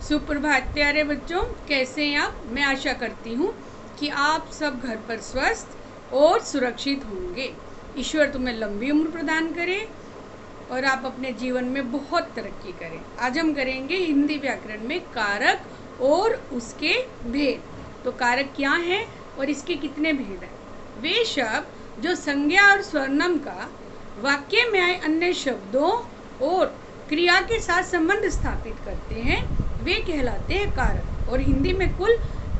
सुप्रभात प्यारे बच्चों, कैसे हैं आप। मैं आशा करती हूँ कि आप सब घर पर स्वस्थ और सुरक्षित होंगे। ईश्वर तुम्हें लंबी उम्र प्रदान करे और आप अपने जीवन में बहुत तरक्की करें। आज हम करेंगे हिंदी व्याकरण में कारक और उसके भेद। तो कारक क्या है और इसके कितने भेद हैं। वे शब्द जो संज्ञा और स्वर्णम का वाक्य में आए अन्य शब्दों और क्रिया के साथ संबंध स्थापित करते हैं वे कहलाते हैं कारक। और हिंदी में कुल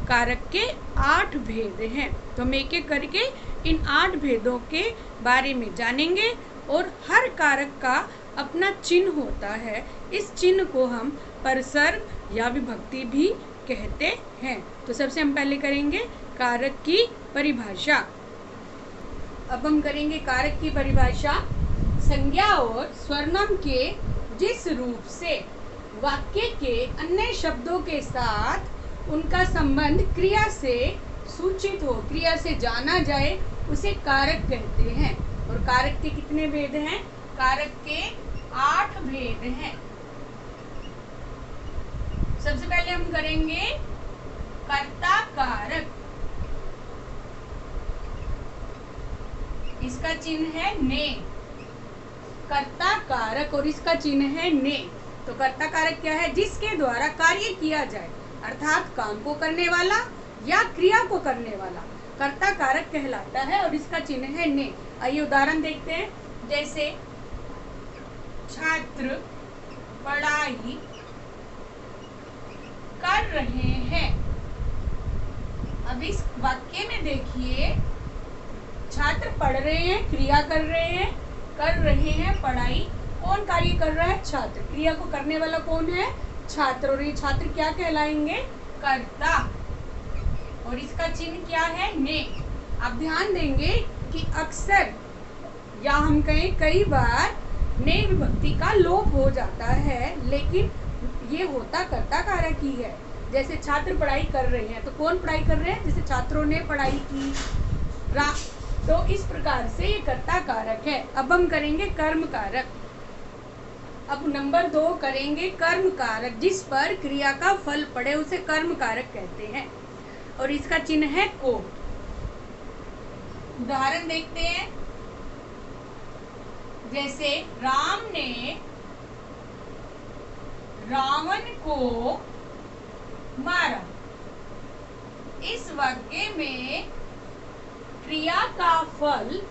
कारक के 8 भेद हैं। तो हम एक एक करके इन 8 भेदों के बारे में जानेंगे। और हर कारक का अपना चिन्ह होता है। इस चिन्ह को हम परसर्ग या विभक्ति भी कहते हैं। तो सबसे हम पहले करेंगे कारक की परिभाषा। अब हम करेंगे कारक की परिभाषा। संज्ञा और स्वर्णम के जिस रूप से वाक्य के अन्य शब्दों के साथ उनका संबंध क्रिया से सूचित हो, क्रिया से जाना जाए, उसे कारक कहते हैं। और कारक के कितने भेद हैं। कारक के 8 भेद हैं। सबसे पहले हम करेंगे कर्ता कारक। इसका चिन्ह है ने। कर्ता कारक और इसका चिन्ह है ने। तो कर्ता कारक क्या है। जिसके द्वारा कार्य किया जाए, अर्थात काम को करने वाला या क्रिया को करने वाला कर्ता कारक कहलाता है और इसका चिन्ह है ने। आइए उदाहरण देखते हैं। जैसे छात्र पढ़ाई कर रहे हैं। अब इस वाक्य में देखिए, छात्र पढ़ रहे हैं, क्रिया कर रहे हैं पढ़ाई। कौन कार्य कर रहा है। छात्र। क्रिया को करने वाला कौन है। छात्र। और ये छात्र क्या कहलाएंगे। कर्ता। और इसका चिन्ह क्या है ने। आप ध्यान देंगे कि अक्सर या हम कहें कई बार ने विभक्ति का लोप हो जाता है, लेकिन ये होता कर्ता कारक ही है। जैसे छात्र पढ़ाई कर रहे हैं, तो कौन पढ़ाई कर रहे हैं। जैसे छात्रों ने पढ़ाई की। तो इस प्रकार से ये कर्ता कारक है। अब हम करेंगे कर्म कारक। अब नंबर 2 करेंगे कर्म कारक। जिस पर क्रिया का फल पड़े उसे कर्म कारक कहते हैं और इसका चिन्ह है को। उदाहरण देखते हैं। जैसे राम ने रावण को मारा। इस वाक्य में क्रिया का फल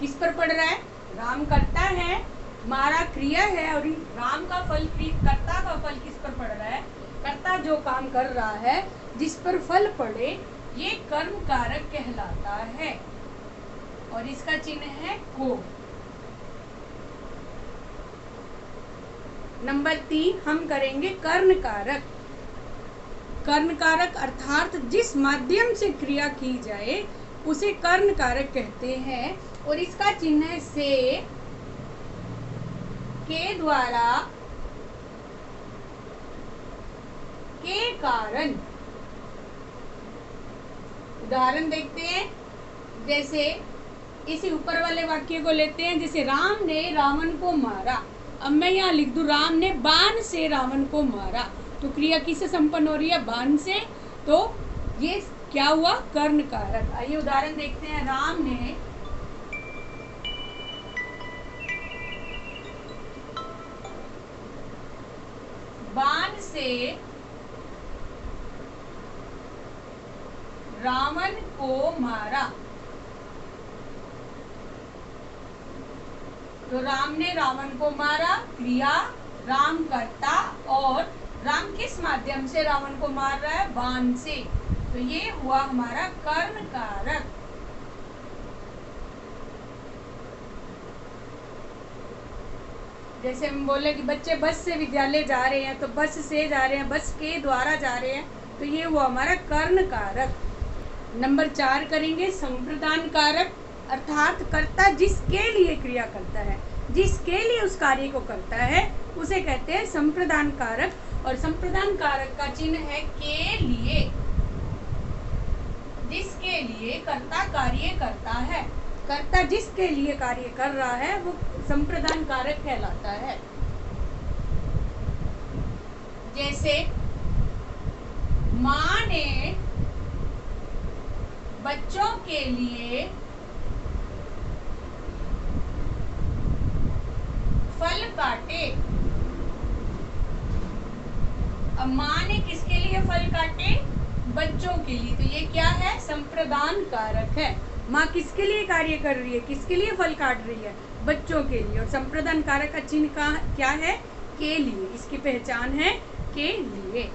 किस पर पड़ रहा है। राम कर्ता है, मारा क्रिया है और राम का फल, कर्ता का फल किस पर पड़ रहा है। कर्ता जो काम कर रहा है, जिस पर फल पड़े, ये कर्म कारक कहलाता है और इसका चिन्ह है को। नंबर 3 हम करेंगे कर्ण कारक। कर्ण कारक अर्थात जिस माध्यम से क्रिया की जाए उसे कर्ण कारक कहते हैं और इसका चिन्ह से के द्वारा, के कारण। उदाहरण देखते हैं। जैसे इसी ऊपर वाले वाक्य को लेते हैं। जैसे राम ने रावण को मारा। अब मैं यहाँ लिख दूं राम ने बाण से रावण को मारा। तो क्रिया किससे संपन्न हो रही है। बाण से। तो ये क्या हुआ। कर्ण कारक। आइए उदाहरण देखते हैं। राम ने बाण से रावण को मारा। तो राम ने रावण को मारा, क्रिया राम करता और राम किस माध्यम से रावण को मार रहा है। बाण से। तो ये हुआ हमारा कर्ण कारक। जैसे हम बोले कि बच्चे बस से विद्यालय जा रहे हैं, तो बस से जा रहे हैं, बस के द्वारा जा रहे हैं, तो ये हुआ हमारा कर्ण कारक। नंबर 4 करेंगे संप्रदान कारक। अर्थात कर्ता जिसके लिए क्रिया करता है, जिसके लिए उस कार्य को करता है, उसे कहते हैं संप्रदान कारक। और संप्रदान कारक का चिन्ह है के लिए। जिसके लिए कर्ता कार्य करता है, कर्ता जिसके लिए कार्य कर रहा है वो संप्रदान कारक कहलाता है। जैसे माँ ने बच्चों के लिए फल काटे। अब माँ ने किसके लिए फल काटे? बच्चों के लिए। तो ये क्या है? संप्रदान कारक है। माँ किसके लिए कार्य कर रही है? किसके लिए फल काट रही है? बच्चों के लिए। और संप्रदान कारक का चिन्ह क्या है? के लिए। इसकी पहचान है के लिए।